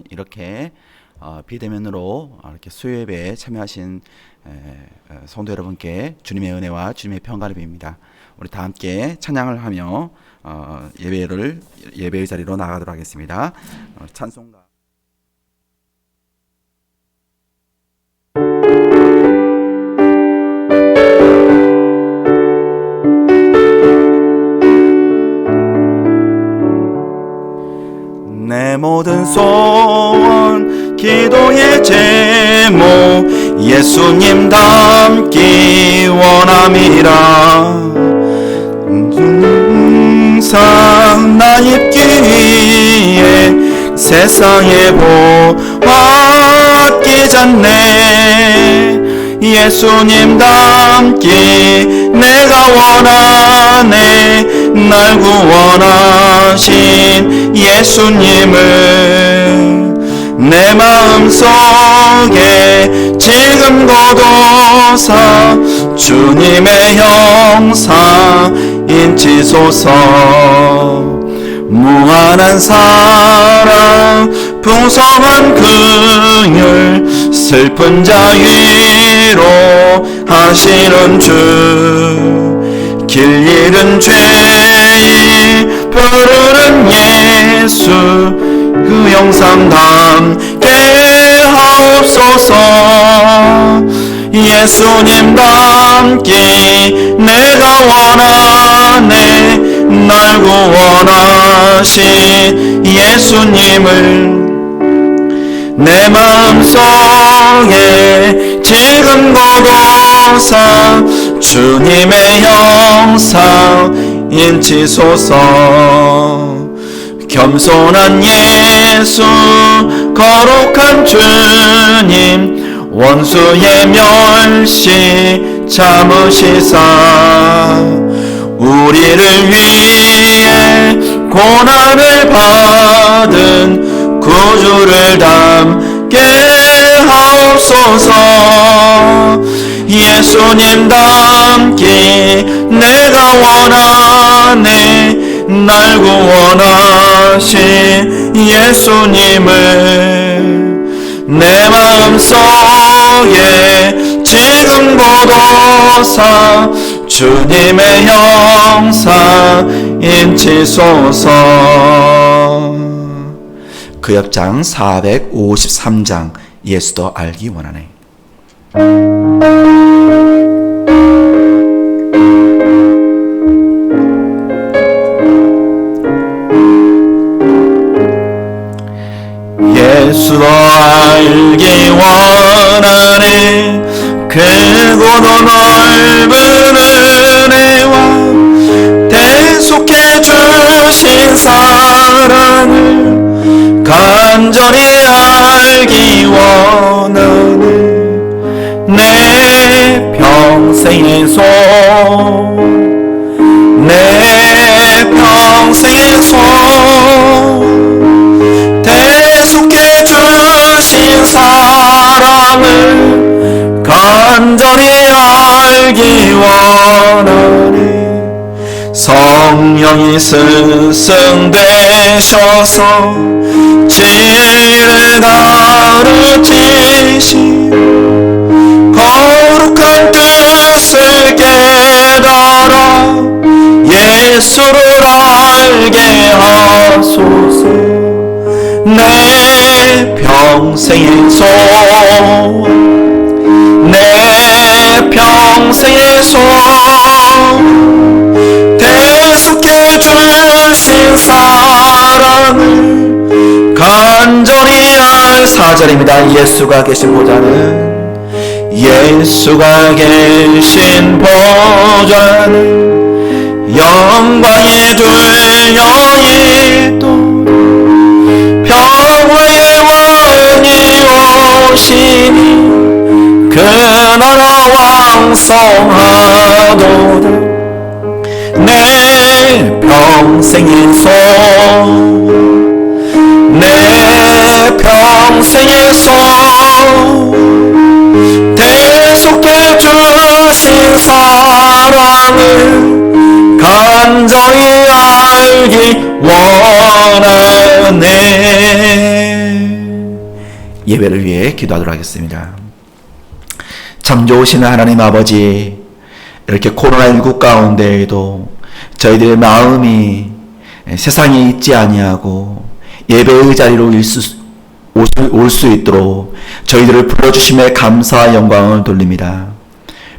이렇게 비대면으로 이렇게 수요예배에 참여하신 성도 여러분께 주님의 은혜와 주님의 평강을 빕니다. 우리 다 함께 찬양을 하며 예배의 자리로 나가도록 하겠습니다. 찬송가 내 모든 소원 기도의 제목 예수님 닮기 원함이라. 항상 나 입기 위해 세상에 보았기 전에 예수님 닮기 내가 원하네. 날 구원하신 예수님을 내 마음속에 지금 거둬서 주님의 형상 인치소서. 무한한 사랑 풍성한 긍휼 슬픈 자 위로 하시는 주. 길 잃은 죄인 부르는 예수 그 형상 담게 하옵소서. 예수님 닮기 내가 원하네. 날 구원하신 예수님을 내 마음속에 지금 거둬서 주님의 형상 인치소서. 겸손한 예수 거룩한 주님 원수의 멸시 참으시사 우리를 위해 고난을 받은 구주를 닮게 하옵소서. 예수님 닮기 내가 원하네. 날 구원하신 예수님을 내 마음속에 지금 거둬서 주님의 형상 인치소서. 그 옆장 453장 예수도 알기 원하네. 예수도 알기 원하네. 크고도 넓은 은혜와 대속해 주신 사랑을 간절히 알기 원하네. 내 평생의 소원 내 평생의 소원 대속해 주신 사랑을 간절히 알기 원하니. 성령이 스승되셔서 진리를 가르치시 거룩한 뜻을 깨달아 예수를 알게 하소서. 내 평생의 소원 내 평생의 소원 대속해 주신 사랑을 간절히 알. 4절입니다. 예수가 계신 보좌는 예수가 계신 보좌는 영광에 들려 있도록 평화의 왕이 오시니 그 나라 왕성하도다. 내 평생의 소원 내 평생의 소원 대속해 주신 사랑을 간절히 알기 원하네. 예배를 위해 기도하도록 하겠습니다. 참 좋으신 하나님 아버지, 이렇게 코로나19 가운데에도 저희들의 마음이 세상에 있지 아니하고 예배의 자리로 올 수 있도록 저희들을 불러주심에 감사와 영광을 돌립니다.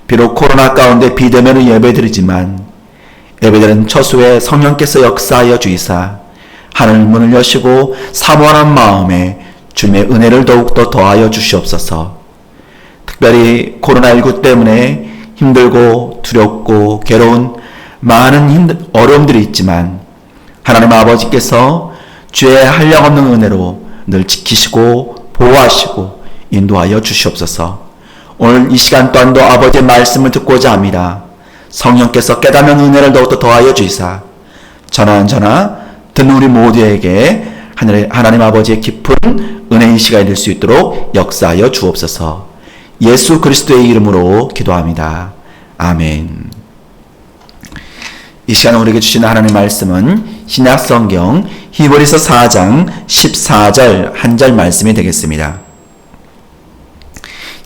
비록 코로나 가운데 비대면을 예배드리지만 예배드리는 처소에 성령께서 역사하여 주이사 하늘 문을 여시고 사모하는 마음에 주님의 은혜를 더욱더 더하여 주시옵소서. 특별히 코로나19 때문에 힘들고 두렵고 괴로운 많은 어려움들이 있지만 하나님 아버지께서 주의 한량없는 은혜로 늘 지키시고 보호하시고 인도하여 주시옵소서. 오늘 이 시간 또한도 아버지의 말씀을 듣고자 합니다. 성령께서 깨닫는 은혜를 더욱더 더하여 주이사 전하전하 듣는 우리 모두에게 하나님 아버지의 깊은 은혜의 시간이 될 수 있도록 역사하여 주옵소서. 예수 그리스도의 이름으로 기도합니다. 아멘. 이 시간 우리에게 주시는 하나님의 말씀은 신약성경 히브리서 4장 14절 한 절 말씀이 되겠습니다.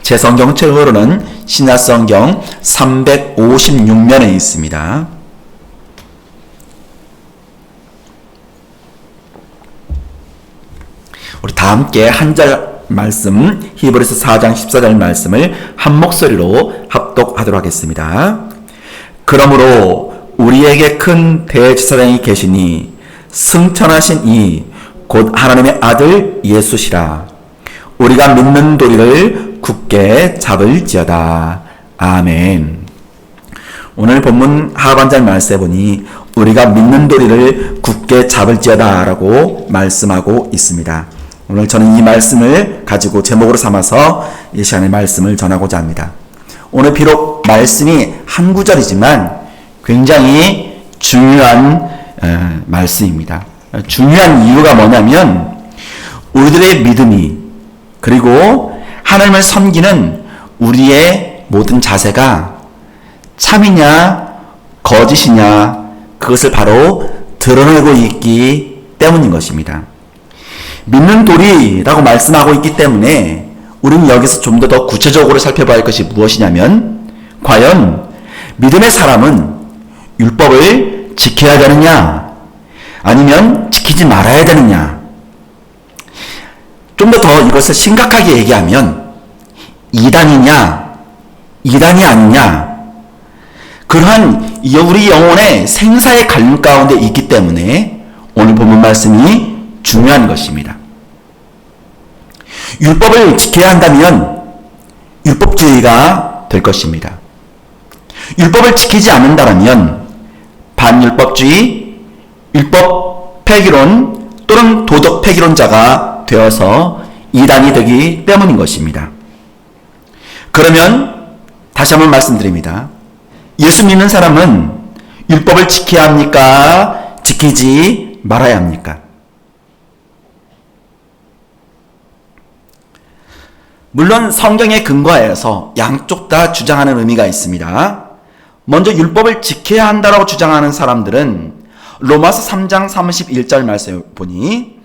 제 성경책으로는 신약성경 356면에 있습니다. 우리 다 함께 한 절 말씀, 히브리서 4장 14절 말씀을 한 목소리로 합독하도록 하겠습니다. 그러므로 우리에게 큰 대제사장이 계시니 승천하신 이 곧 하나님의 아들 예수시라. 우리가 믿는 도리를 굳게 잡을지어다. 아멘. 오늘 본문 하반절 말씀에 보니 우리가 믿는 도리를 굳게 잡을지어다 라고 말씀하고 있습니다. 오늘 저는 이 말씀을 가지고 제목으로 삼아서 이 시간의 말씀을 전하고자 합니다. 오늘 비록 말씀이 한 구절이지만 굉장히 중요한 말씀입니다. 중요한 이유가 뭐냐면 우리들의 믿음이 그리고 하나님을 섬기는 우리의 모든 자세가 참이냐 거짓이냐 그것을 바로 드러내고 있기 때문인 것입니다. 믿는 도리라고 말씀하고 있기 때문에 우리는 여기서 좀 더 구체적으로 살펴봐야 할 것이 무엇이냐면 과연 믿음의 사람은 율법을 지켜야 되느냐 아니면 지키지 말아야 되느냐. 좀 더 이것을 심각하게 얘기하면 이단이냐 이단이 아니냐 그러한 우리 영혼의 생사의 갈림 가운데 있기 때문에 오늘 본문 말씀이 중요한 것입니다. 율법을 지켜야 한다면 율법주의가 될 것입니다. 율법을 지키지 않는다면 반율법주의, 율법 폐기론 또는 도덕 폐기론자가 되어서 이단이 되기 때문인 것입니다. 그러면 다시 한번 말씀드립니다. 예수 믿는 사람은 율법을 지켜야 합니까? 지키지 말아야 합니까? 물론 성경에 근거해서 양쪽 다 주장하는 의미가 있습니다. 먼저 율법을 지켜야 한다고 주장하는 사람들은 로마서 3장 31절 말씀을 보니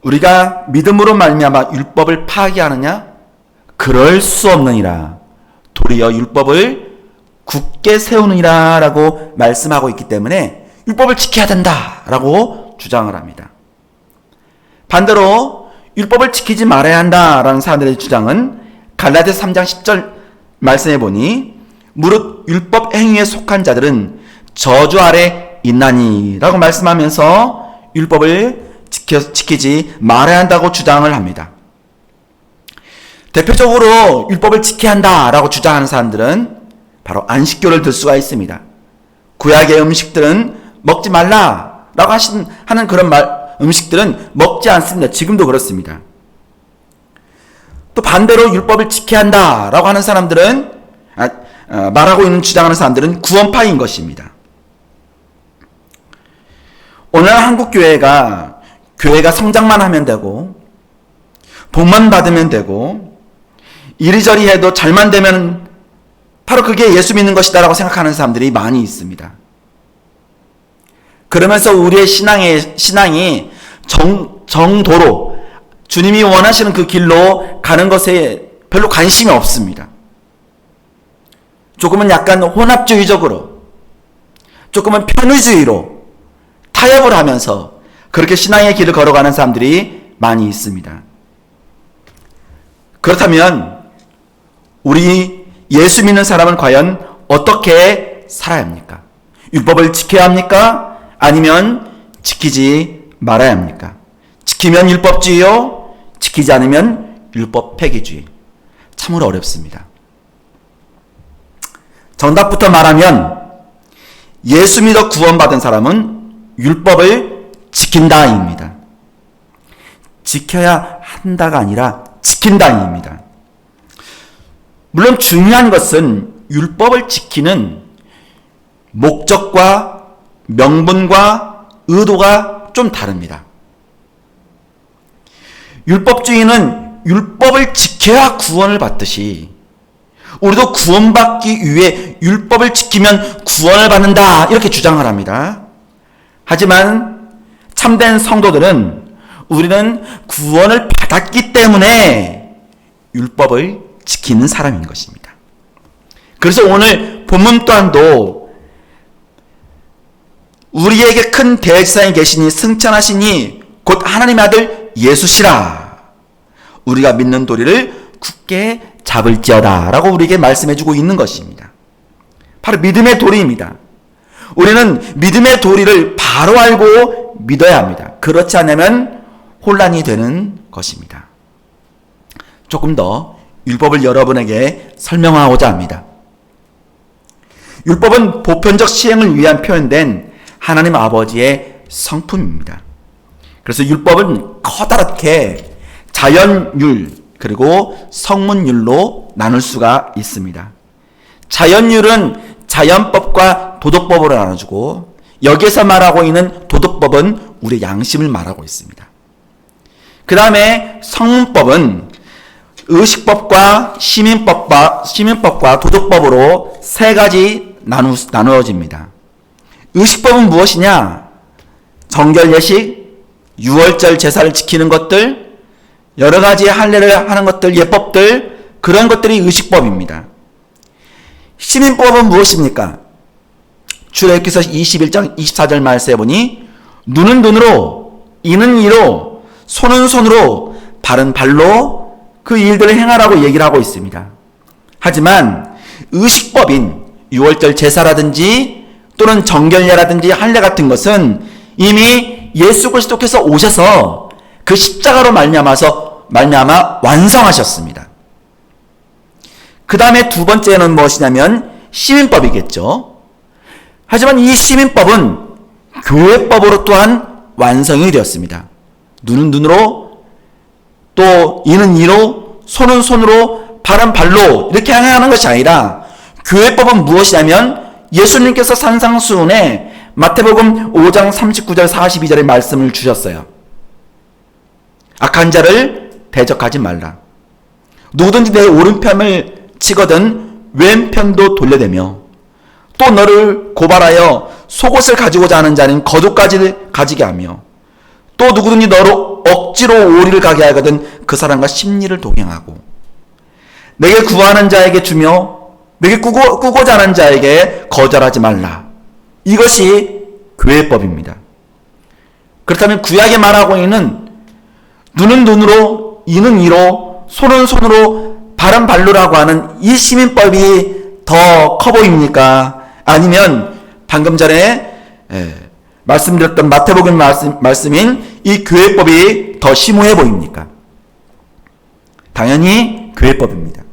우리가 믿음으로 말미암아 율법을 파기하느냐? 그럴 수 없느니라. 도리어 율법을 굳게 세우느니라 라고 말씀하고 있기 때문에 율법을 지켜야 된다라고 주장을 합니다. 반대로 율법을 지키지 말아야 한다라는 사람들의 주장은 갈라디아서 3장 10절 말씀해 보니 무릇 율법 행위에 속한 자들은 저주 아래 있나니 라고 말씀하면서 율법을 지키지 말아야 한다고 주장을 합니다. 대표적으로 율법을 지켜야 한다라고 주장하는 사람들은 바로 안식교를 들 수가 있습니다. 구약의 음식들은 먹지 말라라고 하는 그런 음식들은 먹지 않습니다. 지금도 그렇습니다. 또 반대로 율법을 지켜야 한다라고 하는 사람들은 말하고 있는 주장하는 사람들은 구원파인 것입니다. 오늘 한국 교회가 성장만 하면 되고 복만 받으면 되고 이리저리 해도 잘만 되면 바로 그게 예수 믿는 것이다라고 생각하는 사람들이 많이 있습니다. 그러면서 우리의 신앙이 정도로 주님이 원하시는 그 길로 가는 것에 별로 관심이 없습니다. 조금은 약간 혼합주의적으로, 조금은 편의주의로 타협을 하면서 그렇게 신앙의 길을 걸어가는 사람들이 많이 있습니다. 그렇다면 우리 예수 믿는 사람은 과연 어떻게 살아야 합니까? 율법을 지켜야 합니까? 아니면 지키지 말아야 합니까? 지키면 율법주의요, 지키지 않으면 율법 폐기주의. 참으로 어렵습니다. 정답부터 말하면 예수 믿어 구원받은 사람은 율법을 지킨다입니다. 지켜야 한다가 아니라 지킨다입니다. 물론 중요한 것은 율법을 지키는 목적과 명분과 의도가 좀 다릅니다. 율법주의는 율법을 지켜야 구원을 받듯이 우리도 구원받기 위해 율법을 지키면 구원을 받는다 이렇게 주장을 합니다. 하지만 참된 성도들은 우리는 구원을 받았기 때문에 율법을 지키는 사람인 것입니다. 그래서 오늘 본문 또한도 우리에게 큰 대제사장이 계시니 승천하시니 곧 하나님의 아들 예수시라. 우리가 믿는 도리를 굳게 잡을지어다 라고 우리에게 말씀해주고 있는 것입니다. 바로 믿음의 도리입니다. 우리는 믿음의 도리를 바로 알고 믿어야 합니다. 그렇지 않으면 혼란이 되는 것입니다. 조금 더 율법을 여러분에게 설명하고자 합니다. 율법은 보편적 시행을 위한 표현된 하나님 아버지의 성품입니다. 그래서 율법은 커다랗게 자연율 그리고 성문율로 나눌 수가 있습니다. 자연율은 자연법과 도덕법으로 나눠주고 여기에서 말하고 있는 도덕법은 우리의 양심을 말하고 있습니다. 그 다음에 성문법은 의식법과 시민법과 도덕법으로 세 가지 나누어집니다. 의식법은 무엇이냐? 정결 예식, 유월절 제사를 지키는 것들, 여러 가지 할례를 하는 것들, 예법들, 그런 것들이 의식법입니다. 시민법은 무엇입니까? 출애굽기서 21장 24절 말씀해 보니 눈은 눈으로, 이는 이로, 손은 손으로, 발은 발로 그 일들을 행하라고 얘기를 하고 있습니다. 하지만 의식법인 유월절 제사라든지 또는 정결례라든지 할례 같은 것은 이미 예수 그리스도께서 오셔서 그 십자가로 말미암아 완성하셨습니다. 그 다음에 두 번째는 무엇이냐면 시민법이겠죠. 하지만 이 시민법은 교회법으로 또한 완성이 되었습니다. 눈은 눈으로, 또 이는 이로, 손은 손으로, 발은 발로 이렇게 행하는 것이 아니라 교회법은 무엇이냐면 예수님께서 산상수훈에 마태복음 5장 39절 42절의 말씀을 주셨어요. 악한 자를 대적하지 말라. 누구든지 내 오른편을 치거든 왼편도 돌려대며 또 너를 고발하여 속옷을 가지고자 하는 자는 겉옷까지 가지게 하며 또 누구든지 너로 억지로 오리를 가게 하거든 그 사람과 심리를 동행하고 내게 구하는 자에게 주며 내게 꾸고자 하는 자에게 거절하지 말라. 이것이 교회법입니다. 그렇다면 구약에 말하고 있는 눈은 눈으로, 이는 이로, 손은 손으로, 발은 발로라고 하는 이 시민법이 더 커 보입니까? 아니면 방금 전에 말씀드렸던 마태복음 말씀인 이 교회법이 더 심오해 보입니까? 당연히 교회법입니다.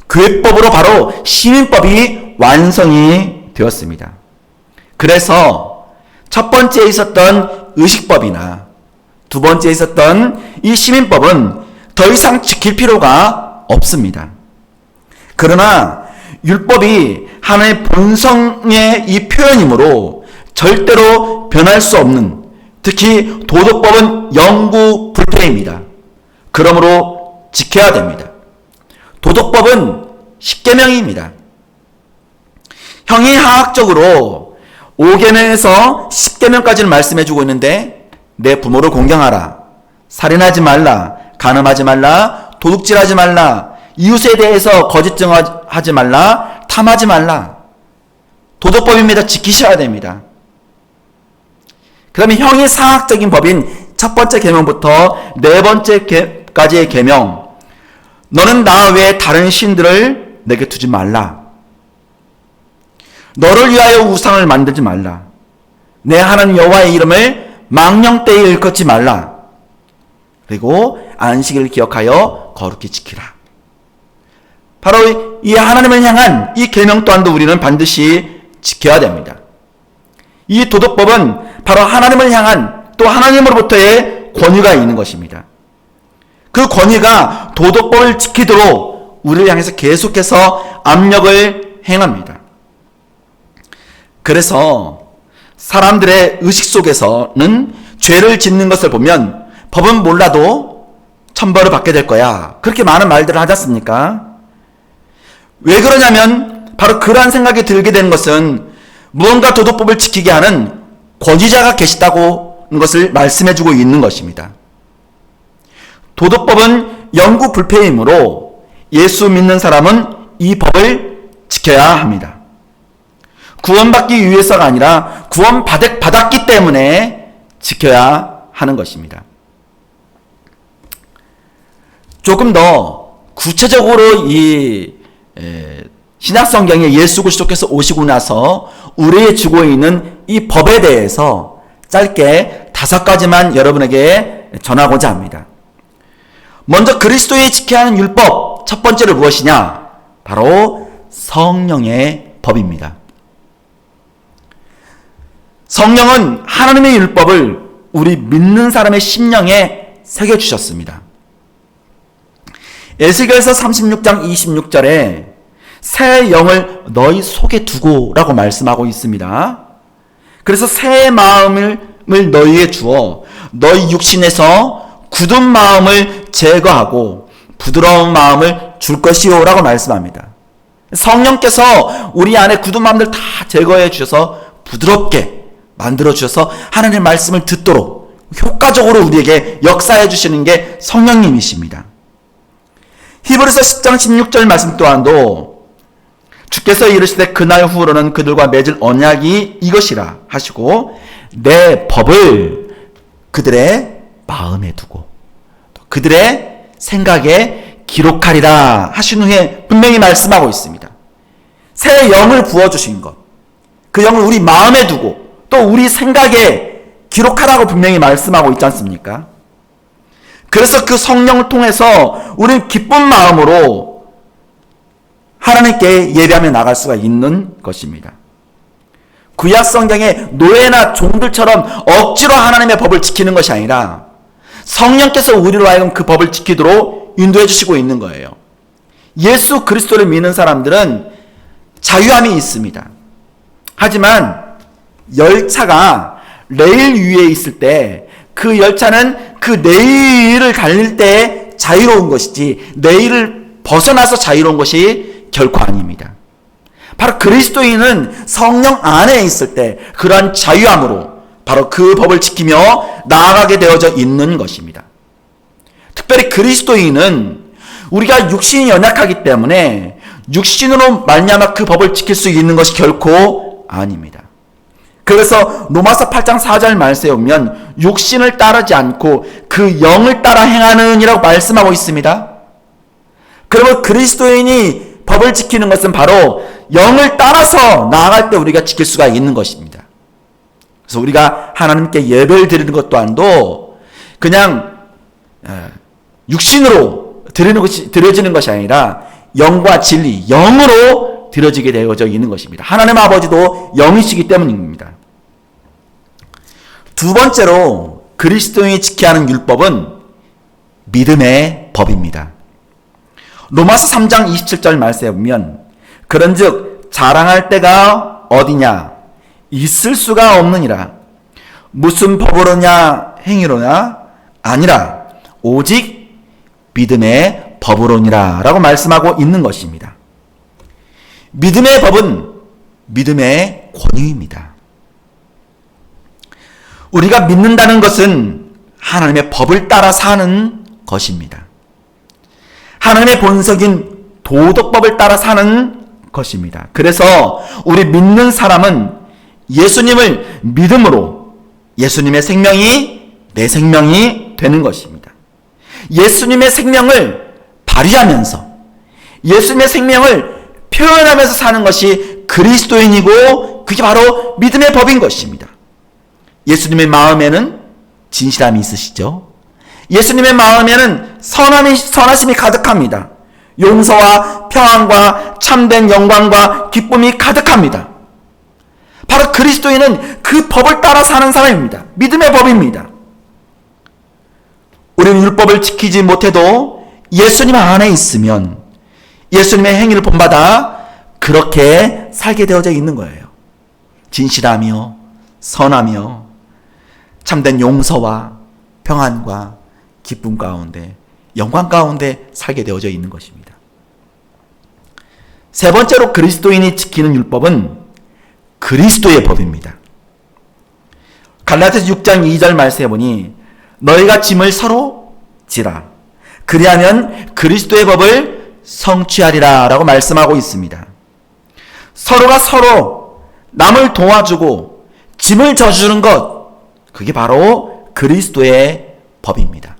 교회법으로 바로 시민법이 완성이 되었습니다. 그래서 첫 번째에 있었던 의식법이나 두 번째에 있었던 이 시민법은 더 이상 지킬 필요가 없습니다. 그러나 율법이 하나님의 본성의 이 표현이므로 절대로 변할 수 없는, 특히 도덕법은 영구 불패입니다. 그러므로 지켜야 됩니다. 도덕법은 십계명입니다. 형이 하학적으로 5계명에서 10계명까지는 말씀해주고 있는데 내 부모를 공경하라, 살인하지 말라, 간음하지 말라, 도둑질하지 말라, 이웃에 대해서 거짓 증언하지 말라, 탐하지 말라. 도덕법입니다. 지키셔야 됩니다. 그러면 형이상학적인 법인 첫 번째 계명부터 네 번째까지의 계명, 너는 나 외에 다른 신들을 내게 두지 말라. 너를 위하여 우상을 만들지 말라. 내 하나님 여호와의 이름을 망령되이 일컫지 말라. 그리고 안식일을 기억하여 거룩히 지키라. 바로 이 하나님을 향한 이 계명 또한도 우리는 반드시 지켜야 됩니다. 이 도덕법은 바로 하나님을 향한 또 하나님으로부터의 권위가 있는 것입니다. 그 권위가 도덕법을 지키도록 우리를 향해서 계속해서 압력을 행합니다. 그래서 사람들의 의식 속에서는 죄를 짓는 것을 보면 법은 몰라도 천벌을 받게 될 거야, 그렇게 많은 말들을 하지 않습니까? 왜 그러냐면 바로 그러한 생각이 들게 되는 것은 무언가 도덕법을 지키게 하는 권위자가 계시다고 하는 것을 말씀해주고 있는 것입니다. 도덕법은 영구 불패이므로 예수 믿는 사람은 이 법을 지켜야 합니다. 구원받기 위해서가 아니라 구원받았기 때문에 지켜야 하는 것입니다. 조금 더 구체적으로 이 신약성경에 예수 그리스도께서 오시고 나서 우리에게 주고 있는 이 법에 대해서 짧게 5가지만 여러분에게 전하고자 합니다. 먼저 그리스도의 지켜야 하는 율법, 첫 번째로 무엇이냐? 바로 성령의 법입니다. 성령은 하나님의 율법을 우리 믿는 사람의 심령에 새겨주셨습니다. 에스겔서 36장 26절에 새 영을 너희 속에 두고 라고 말씀하고 있습니다. 그래서 새 마음을 너희에 주어 너희 육신에서 굳은 마음을 제거하고 부드러운 마음을 줄 것이요 라고 말씀합니다. 성령께서 우리 안에 굳은 마음들 다 제거해 주셔서 부드럽게 만들어 주셔서 하나님의 말씀을 듣도록 효과적으로 우리에게 역사해 주시는 게 성령님이십니다. 히브리서 10장 16절 말씀 또한도 주께서 이르시되 그날 후로는 그들과 맺을 언약이 이것이라 하시고 내 법을 그들의 마음에 두고 그들의 생각에 기록하리라 하신 후에 분명히 말씀하고 있습니다. 새 영을 부어주신 것, 그 영을 우리 마음에 두고 또 우리 생각에 기록하라고 분명히 말씀하고 있지 않습니까? 그래서 그 성령을 통해서 우리는 기쁜 마음으로 하나님께 예배하며 나갈 수가 있는 것입니다. 구약 성경의 노예나 종들처럼 억지로 하나님의 법을 지키는 것이 아니라 성령께서 우리로 하여금 그 법을 지키도록 인도해 주시고 있는 거예요. 예수 그리스도를 믿는 사람들은 자유함이 있습니다. 하지만 열차가 레일 위에 있을 때 그 열차는 그 레일을 달릴 때 자유로운 것이지 레일을 벗어나서 자유로운 것이 결코 아닙니다. 바로 그리스도인은 성령 안에 있을 때 그러한 자유함으로 바로 그 법을 지키며 나아가게 되어져 있는 것입니다. 특별히 그리스도인은 우리가 육신이 연약하기 때문에 육신으로 말미암아 그 법을 지킬 수 있는 것이 결코 아닙니다. 그래서 로마서 8장 4절 말씀에 보면 육신을 따르지 않고 그 영을 따라 행하는 이라고 말씀하고 있습니다. 그러면 그리스도인이 법을 지키는 것은 바로 영을 따라서 나아갈 때 우리가 지킬 수가 있는 것입니다. 그래서 우리가 하나님께 예배를 드리는 것 또한도 그냥 육신으로 드려지는 것이 아니라 영과 진리, 영으로 드려지게 되어져 있는 것입니다. 하나님 아버지도 영이시기 때문입니다. 두 번째로 그리스도인이 지켜야 하는 율법은 믿음의 법입니다. 로마서 3장 27절 말씀에 보면 그런즉 자랑할 때가 어디냐 있을 수가 없느니라 무슨 법으로냐 행위로냐 아니라 오직 믿음의 법으로니라 라고 말씀하고 있는 것입니다. 믿음의 법은 믿음의 권위입니다. 우리가 믿는다는 것은 하나님의 법을 따라 사는 것입니다. 하나님의 본성인 도덕법을 따라 사는 것입니다. 그래서 우리 믿는 사람은 예수님을 믿음으로 예수님의 생명이 내 생명이 되는 것입니다. 예수님의 생명을 발휘하면서 예수님의 생명을 표현하면서 사는 것이 그리스도인이고 그게 바로 믿음의 법인 것입니다. 예수님의 마음에는 진실함이 있으시죠? 예수님의 마음에는 선하심이 가득합니다. 용서와 평안과 참된 영광과 기쁨이 가득합니다. 바로 그리스도인은 그 법을 따라 사는 사람입니다. 믿음의 법입니다. 우리는 율법을 지키지 못해도 예수님 안에 있으면 예수님의 행위를 본받아 그렇게 살게 되어져 있는 거예요. 진실하며 선하며 참된 용서와 평안과 기쁨 가운데 영광 가운데 살게 되어져 있는 것입니다. 세 번째로 그리스도인이 지키는 율법은 그리스도의 법입니다. 갈라디아서 6장 2절 말씀해 보니 너희가 짐을 서로 지라 그리하면 그리스도의 법을 성취하리라 라고 말씀하고 있습니다. 서로가 서로 남을 도와주고 짐을 져주는 것, 그게 바로 그리스도의 법입니다.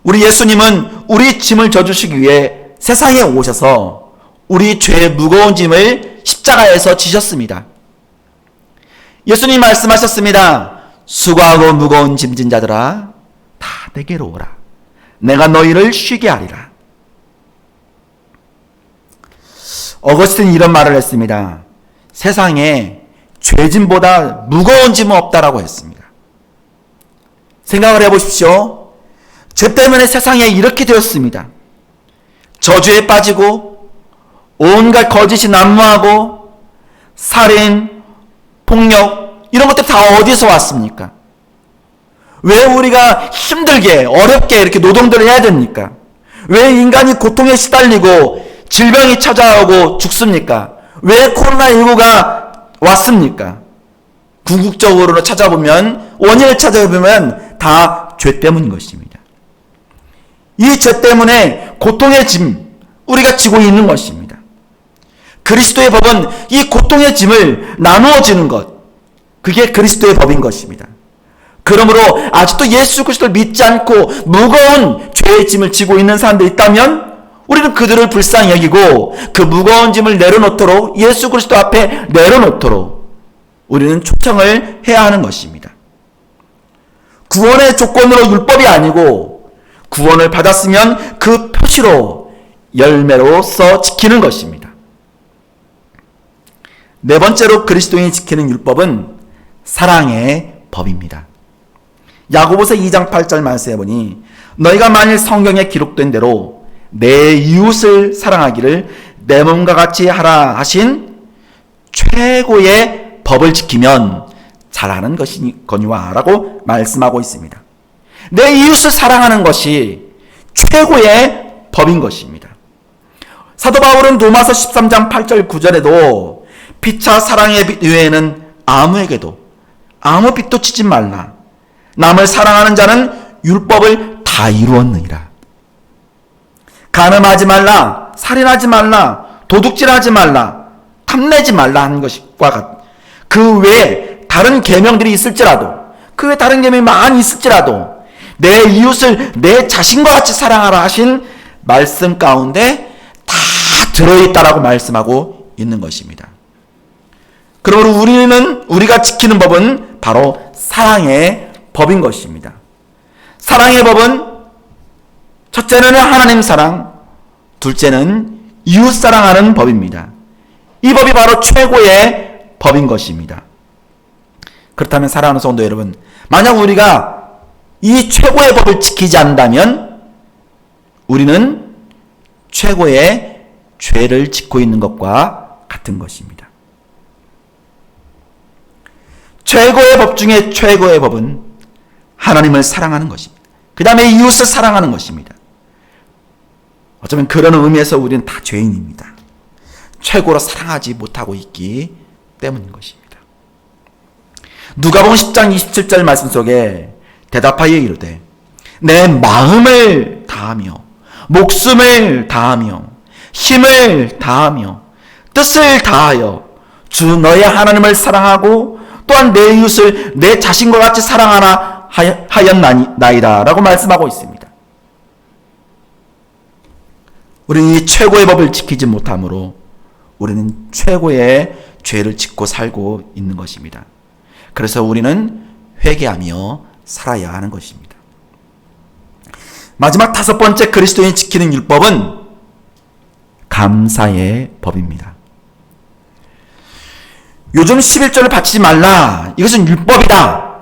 우리 예수님은 우리 짐을 져주시기 위해 세상에 오셔서 우리 죄의 무거운 짐을 십자가에서 지셨습니다. 예수님 말씀하셨습니다. 수고하고 무거운 짐진 자들아 다 내게로 오라. 내가 너희를 쉬게 하리라. 어거스틴이 이런 말을 했습니다. 세상에 죄짐보다 무거운 짐은 없다라고 했습니다. 생각을 해보십시오. 죄 때문에 세상에 이렇게 되었습니다. 저주에 빠지고 온갖 거짓이 난무하고 살인, 폭력 이런 것들 다 어디서 왔습니까? 왜 우리가 힘들게 어렵게 이렇게 노동들을 해야 됩니까? 왜 인간이 고통에 시달리고 질병이 찾아오고 죽습니까? 왜 코로나19가 왔습니까? 궁극적으로 찾아보면 원인을 찾아보면 다 죄 때문인 것입니다. 이 죄 때문에 고통의 짐 우리가 지고 있는 것입니다. 그리스도의 법은 이 고통의 짐을 나누어 주는 것, 그게 그리스도의 법인 것입니다. 그러므로 아직도 예수 그리스도를 믿지 않고 무거운 죄의 짐을 지고 있는 사람들이 있다면 우리는 그들을 불쌍히 여기고 그 무거운 짐을 내려놓도록 예수 그리스도 앞에 내려놓도록 우리는 초청을 해야 하는 것입니다. 구원의 조건으로 율법이 아니고 구원을 받았으면 그 표시로 열매로서 지키는 것입니다. 네 번째로 그리스도인이 지키는 율법은 사랑의 법입니다. 야고보서 2장 8절 말씀해 보니 너희가 만일 성경에 기록된 대로 내 이웃을 사랑하기를 내 몸과 같이 하라 하신 최고의 법을 지키면 잘하는 것이거니와 라고 말씀하고 있습니다. 내 이웃을 사랑하는 것이 최고의 법인 것입니다. 사도 바울은 로마서 13장 8절 9절에도 피차 사랑의 빛 외에는 아무에게도 아무 빛도 치지 말라. 남을 사랑하는 자는 율법을 다 이루었느니라. 간음하지 말라, 살인하지 말라, 도둑질하지 말라, 탐내지 말라 하는 것과 그 외에 다른 계명들이 있을지라도, 그 외에 다른 계명이 많이 있을지라도 내 이웃을 내 자신과 같이 사랑하라 하신 말씀 가운데 다 들어있다라고 말씀하고 있는 것입니다. 그러므로 우리가 지키는 법은 바로 사랑의 법인 것입니다. 사랑의 법은 첫째는 하나님 사랑, 둘째는 이웃 사랑하는 법입니다. 이 법이 바로 최고의 법인 것입니다. 그렇다면 사랑하는 성도 여러분, 만약 우리가 이 최고의 법을 지키지 않는다면 우리는 최고의 죄를 짓고 있는 것과 같은 것입니다. 최고의 법 중에 최고의 법은 하나님을 사랑하는 것입니다. 그 다음에 이웃을 사랑하는 것입니다. 어쩌면 그런 의미에서 우리는 다 죄인입니다. 최고로 사랑하지 못하고 있기 때문인 것입니다. 누가복음 10장 27절 말씀 속에 대답하여 이르되 내 마음을 다하며 목숨을 다하며 힘을 다하며 뜻을 다하여 주 너의 하나님을 사랑하고 또한 내 이웃을 내 자신과 같이 사랑하라 하였나이다 라고 말씀하고 있습니다. 우리는 이 최고의 법을 지키지 못함으로 우리는 최고의 죄를 짓고 살고 있는 것입니다. 그래서 우리는 회개하며 살아야 하는 것입니다. 마지막 5번째 그리스도인이 지키는 율법은 감사의 법입니다. 요즘 11조를 바치지 말라, 이것은 율법이다,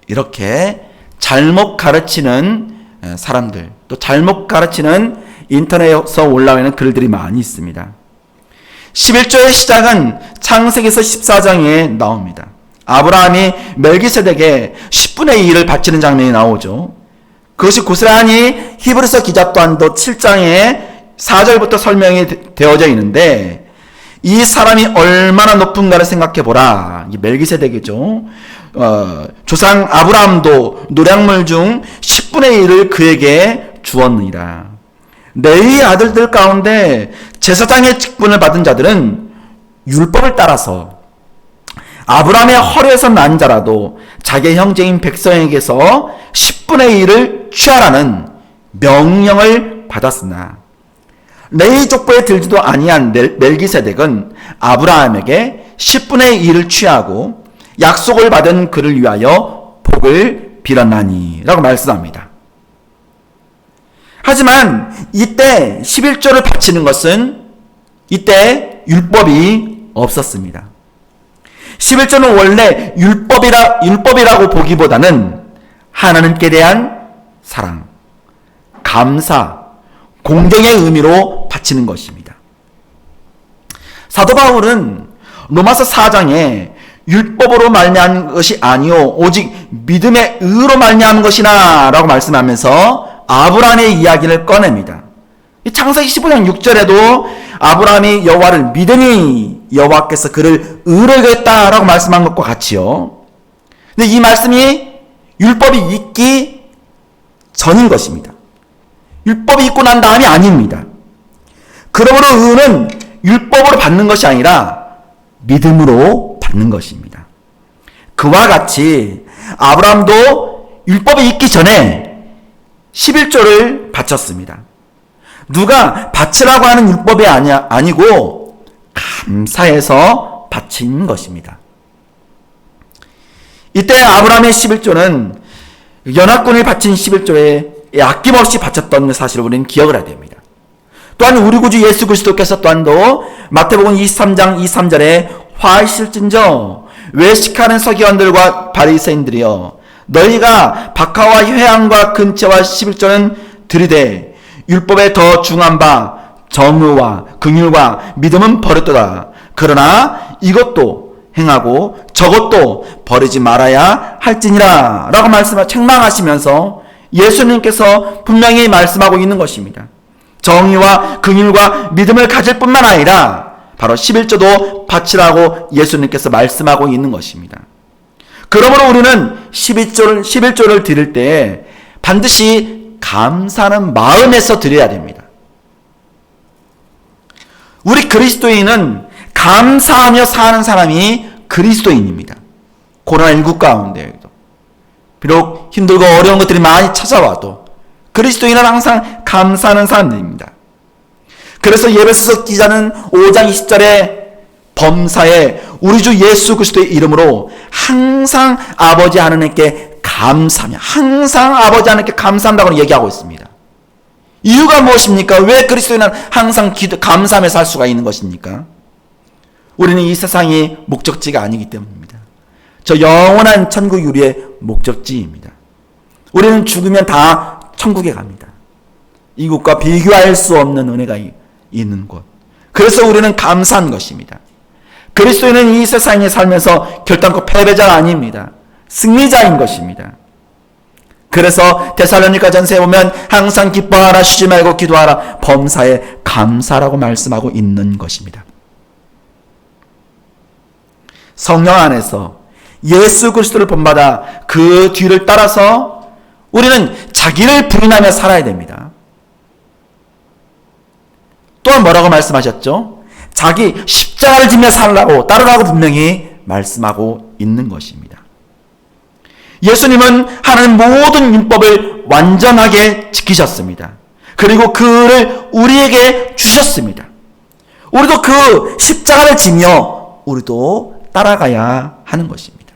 이렇게 잘못 가르치는 사람들, 또 잘못 가르치는 인터넷에서 올라오는 글들이 많이 있습니다. 11조의 시작은 창세기서 14장에 나옵니다. 아브라함이 멜기세덱에 10분의 1을 바치는 장면이 나오죠. 그것이 고스란히 히브리서 기자 또한도 7장에 4절부터 설명이 되어져 있는데, 이 사람이 얼마나 높은가를 생각해 보라. 이 멜기세덱이죠. 조상 아브라함도 노량물 중 10분의 1을 그에게 주었느니라. 레위 아들들 가운데 제사장의 직분을 받은 자들은 율법을 따라서 아브라함의 허리에서 난 자라도 자기 형제인 백성에게서 10분의 1을 취하라는 명령을 받았으나 레위 족보에 들지도 아니한 멜기세덱은 아브라함에게 10분의 1을 취하고 약속을 받은 그를 위하여 복을 빌었나니 라고 말씀합니다. 하지만 이때 11조를 바치는 것은 이때 율법이 없었습니다. 11조는 원래 율법이라고 보기보다는 하나님께 대한 사랑, 감사, 공경의 의미로 바치는 것입니다. 사도 바울은 로마서 4장에 율법으로 말미암은 것이 아니요 오직 믿음의 의로 말미암은 것이나 라고 말씀하면서 아브라함의 이야기를 꺼냅니다. 창세기 15장 6절에도 아브라함이 여호와를 믿으니 여호와께서 그를 의롭게 했다라고 말씀한 것과 같이요. 근데 이 말씀이 율법이 있기 전인 것입니다. 율법이 있고 난 다음이 아닙니다. 그러므로 의는 율법으로 받는 것이 아니라 믿음으로 받는 것입니다. 그와 같이 아브라함도 율법이 있기 전에 11조를 바쳤습니다. 누가 바치라고 하는 율법이 아니고 감사해서 바친 것입니다. 이때 아브라함의 11조는 연합군을 바친 11조에 아낌없이 바쳤던 사실을 우리는 기억을 해야 됩니다. 또한 우리 구주 예수 그리스도께서 또한도 마태복음 23장 23절에 화이실진저 외식하는 서기관들과 바리새인들이여 너희가 박하와 회향과 근처와 11조는 들이되 율법에 더 중한 바 정의와 긍휼과 믿음은 버렸도다. 그러나 이것도 행하고 저것도 버리지 말아야 할지니라 라고 책망하시면서 예수님께서 분명히 말씀하고 있는 것입니다. 정의와 긍휼과 믿음을 가질 뿐만 아니라 바로 11조도 바치라고 예수님께서 말씀하고 있는 것입니다. 그러므로 우리는 11조를 드릴 때 반드시 감사하는 마음에서 드려야 됩니다. 우리 그리스도인은 감사하며 사는 사람이 그리스도인입니다. 코로나19 가운데에도 비록 힘들고 어려운 것들이 많이 찾아와도 그리스도인은 항상 감사하는 사람들입니다. 그래서 예배소서 기자는 5장 20절에 범사에 우리 주 예수 그리스도의 이름으로 항상 아버지 하나님께 감사하며 항상 아버지 하나님께 감사한다고 얘기하고 있습니다. 이유가 무엇입니까? 왜 그리스도인은 항상 감사하며 살 수가 있는 것입니까? 우리는 이 세상이 목적지가 아니기 때문입니다. 저 영원한 천국 우리의 목적지입니다. 우리는 죽으면 다 천국에 갑니다. 이곳과 비교할 수 없는 은혜가 있는 곳. 그래서 우리는 감사한 것입니다. 그리스도인은 이 세상에 살면서 결단코 패배자가 아닙니다. 승리자인 것입니다. 그래서 데살로니가 전서에 보면 항상 기뻐하라, 쉬지 말고 기도하라, 범사에 감사라고 말씀하고 있는 것입니다. 성령 안에서 예수 그리스도를 본받아 그 뒤를 따라서 우리는 자기를 부인하며 살아야 됩니다. 또한 뭐라고 말씀하셨죠? 자기 십자가를 지며 살라고 따르라고 분명히 말씀하고 있는 것입니다. 예수님은 하나님 모든 율법을 완전하게 지키셨습니다. 그리고 그를 우리에게 주셨습니다. 우리도 그 십자가를 지며 우리도 따라가야 하는 것입니다.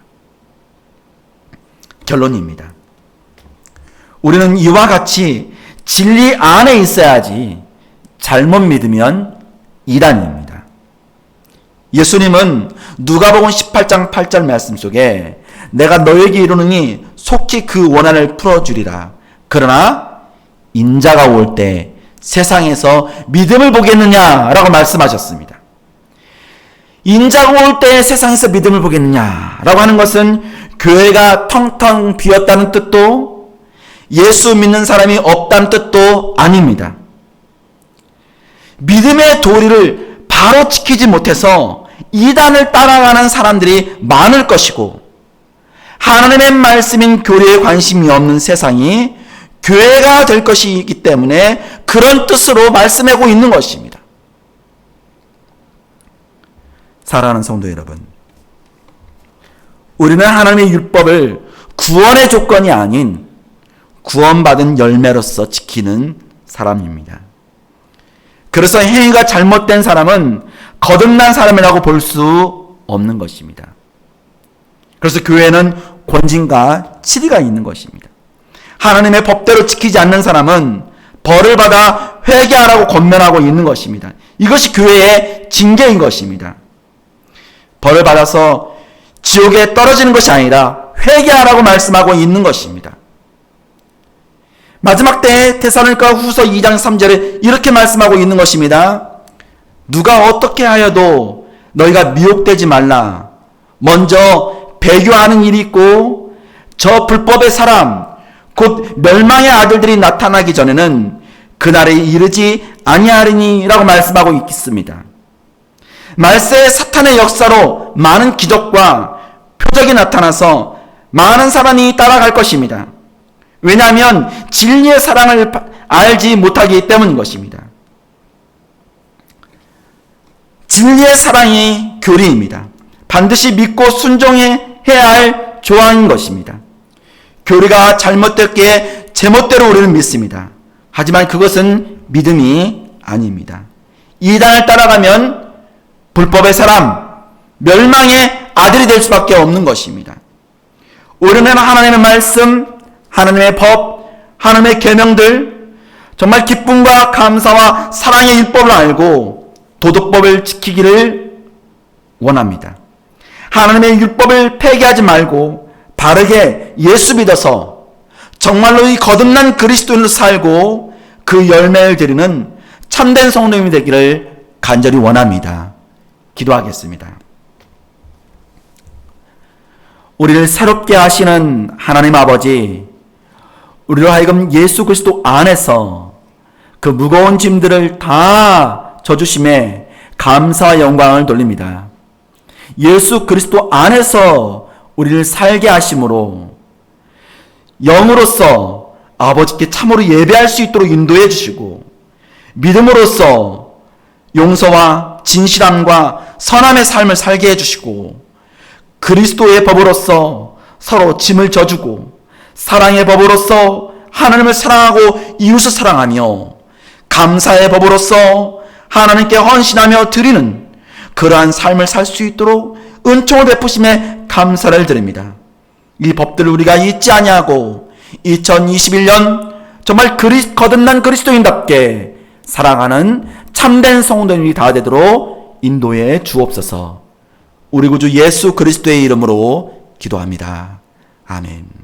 결론입니다. 우리는 이와 같이 진리 안에 있어야지 잘못 믿으면 이단입니다. 예수님은 누가복음 18장 8절 말씀 속에 내가 너에게 이르노니 속히 그 원한을 풀어주리라. 그러나 인자가 올 때 세상에서 믿음을 보겠느냐라고 말씀하셨습니다. 인자가 올 때 세상에서 믿음을 보겠느냐라고 하는 것은 교회가 텅텅 비었다는 뜻도 예수 믿는 사람이 없다는 뜻도 아닙니다. 믿음의 도리를 바로 지키지 못해서 이단을 따라가는 사람들이 많을 것이고 하나님의 말씀인 교리에 관심이 없는 세상이 교회가 될 것이기 때문에 그런 뜻으로 말씀하고 있는 것입니다. 사랑하는 성도 여러분, 우리는 하나님의 율법을 구원의 조건이 아닌 구원받은 열매로서 지키는 사람입니다. 그래서 행위가 잘못된 사람은 거듭난 사람이라고 볼 수 없는 것입니다. 그래서 교회는 권징과 치리가 있는 것입니다. 하나님의 법대로 지키지 않는 사람은 벌을 받아 회개하라고 권면하고 있는 것입니다. 이것이 교회의 징계인 것입니다. 벌을 받아서 지옥에 떨어지는 것이 아니라 회개하라고 말씀하고 있는 것입니다. 마지막 때에 데살로니가 후서 2장 3절에 이렇게 말씀하고 있는 것입니다. 누가 어떻게 하여도 너희가 미혹되지 말라. 먼저 배교하는 일이 있고 저 불법의 사람 곧 멸망의 아들들이 나타나기 전에는 그날에 이르지 아니하리니라고 말씀하고 있습니다. 말세의 사탄의 역사로 많은 기적과 표적이 나타나서 많은 사람이 따라갈 것입니다. 왜냐하면 진리의 사랑을 알지 못하기 때문인 것입니다. 진리의 사랑이 교리입니다. 반드시 믿고 순종해야 할 조항인 것입니다. 교리가 잘못됐기에 제멋대로 우리는 믿습니다. 하지만 그것은 믿음이 아닙니다. 이단을 따라가면 불법의 사람, 멸망의 아들이 될 수밖에 없는 것입니다. 우리는 하나님의 말씀, 하나님의 법, 하나님의 계명들, 정말 기쁨과 감사와 사랑의 율법을 알고 도덕법을 지키기를 원합니다. 하나님의 율법을 폐기하지 말고 바르게 예수 믿어서 정말로 이 거듭난 그리스도인으로 살고 그 열매를 드리는 참된 성도님이 되기를 간절히 원합니다. 기도하겠습니다. 우리를 새롭게 하시는 하나님 아버지, 우리로 하여금 예수 그리스도 안에서 그 무거운 짐들을 다 져주심에 감사와 영광을 돌립니다. 예수 그리스도 안에서 우리를 살게 하심으로 영으로서 아버지께 참으로 예배할 수 있도록 인도해 주시고 믿음으로써 용서와 진실함과 선함의 삶을 살게 해주시고 그리스도의 법으로서 서로 짐을 져주고 사랑의 법으로서 하나님을 사랑하고 이웃을 사랑하며 감사의 법으로서 하나님께 헌신하며 드리는 그러한 삶을 살 수 있도록 은총을 베푸심에 감사를 드립니다. 이 법들을 우리가 잊지 아니하고 2021년 정말 거듭난 그리스도인답게 사랑하는 참된 성도님이 다 되도록 인도해 주옵소서. 우리 구주 예수 그리스도의 이름으로 기도합니다. 아멘.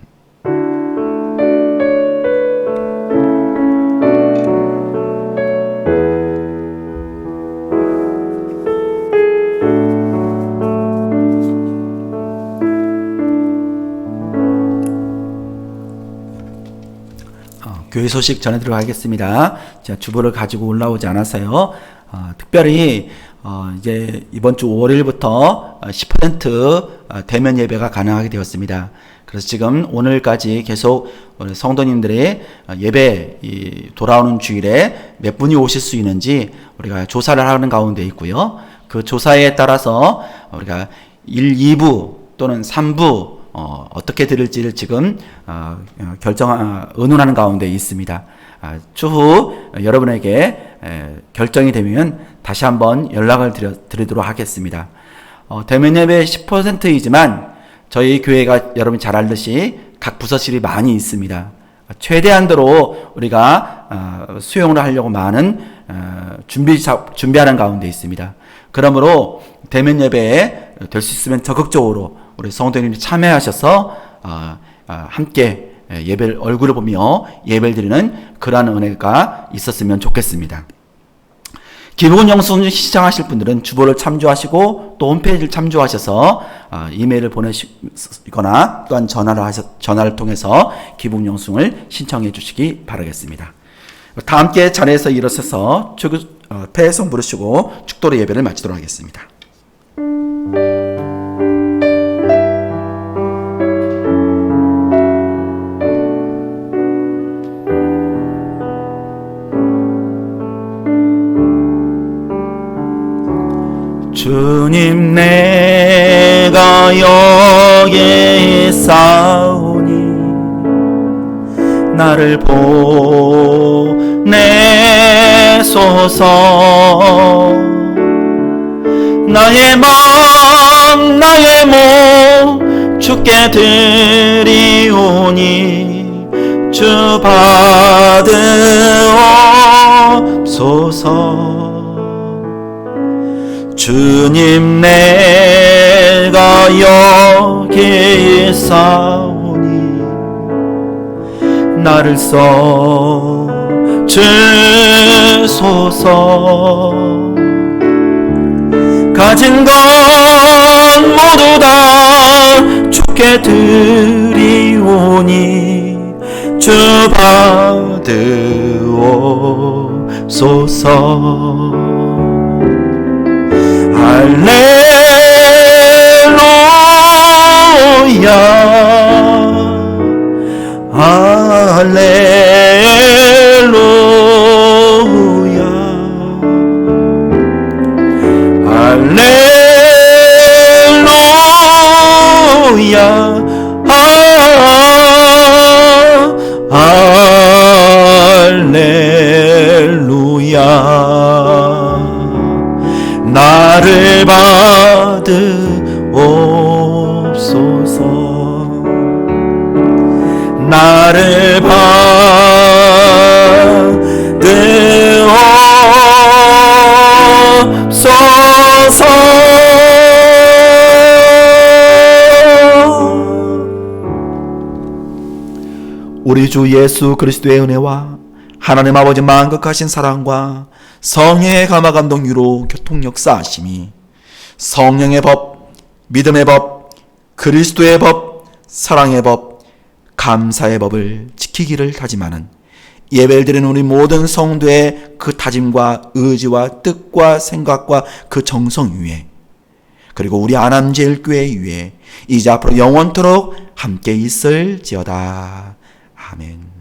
교회 소식 전해드리도록 하겠습니다. 제가 주보를 가지고 올라오지 않아서요. 특별히 이제 이번 주 월요일부터 10% 대면 예배가 가능하게 되었습니다. 그래서 지금 오늘까지 계속 우리 성도님들의 예배 돌아오는 주일에 몇 분이 오실 수 있는지 우리가 조사를 하는 가운데 있고요. 그 조사에 따라서 우리가 1, 2부 또는 3부 어떻게 드릴지를 지금 의논하는 가운데 있습니다. 추후 여러분에게 결정이 되면 다시 한번 연락을 드리도록 하겠습니다. 대면 예배 10%이지만 저희 교회가 여러분이 잘 알듯이 각 부서실이 많이 있습니다. 최대한도로 우리가 수용을 하려고 많은 준비하는 가운데 있습니다. 그러므로 대면 예배에 될 수 있으면 적극적으로 우리 성도님들이 참여하셔서 함께 예배를 얼굴을 보며 예배를 드리는 그러한 은혜가 있었으면 좋겠습니다. 기본 영수증 시청하실 분들은 주보를 참조하시고 또 홈페이지를 참조하셔서 이메일을 보내시거나 또한 전화를 통해서 기본 영수증을 신청해 주시기 바라겠습니다. 다 함께 자리에서 일어서서 폐성 부르시고 축도로 예배를 마치도록 하겠습니다. 주님 내가 여기에 있사오니 나를 보내소서. 나의 마음 나의 몸 주께 드리오니 주 받으옵소서. 주님 내가 여기 있사오니 나를 써 주소서. 가진 것 모두 다 주께 드리오니 주 받으옵소서. 할렐루야 할렐루야 할렐루야 할렐루야. 나를 받으옵소서. 나를 받으옵소서. 우리 주 예수 그리스도의 은혜와 하나님 아버지 만극하신 사랑과 성령의 감화 감동 유로 교통 역사하심이 성령의 법, 믿음의 법, 그리스도의 법, 사랑의 법, 감사의 법을 지키기를 다짐하는 예배를 드리는 우리 모든 성도의 그 다짐과 의지와 뜻과 생각과 그 정성 위에, 그리고 우리 안암제일교회 위에 이제 앞으로 영원토록 함께 있을지어다. 아멘.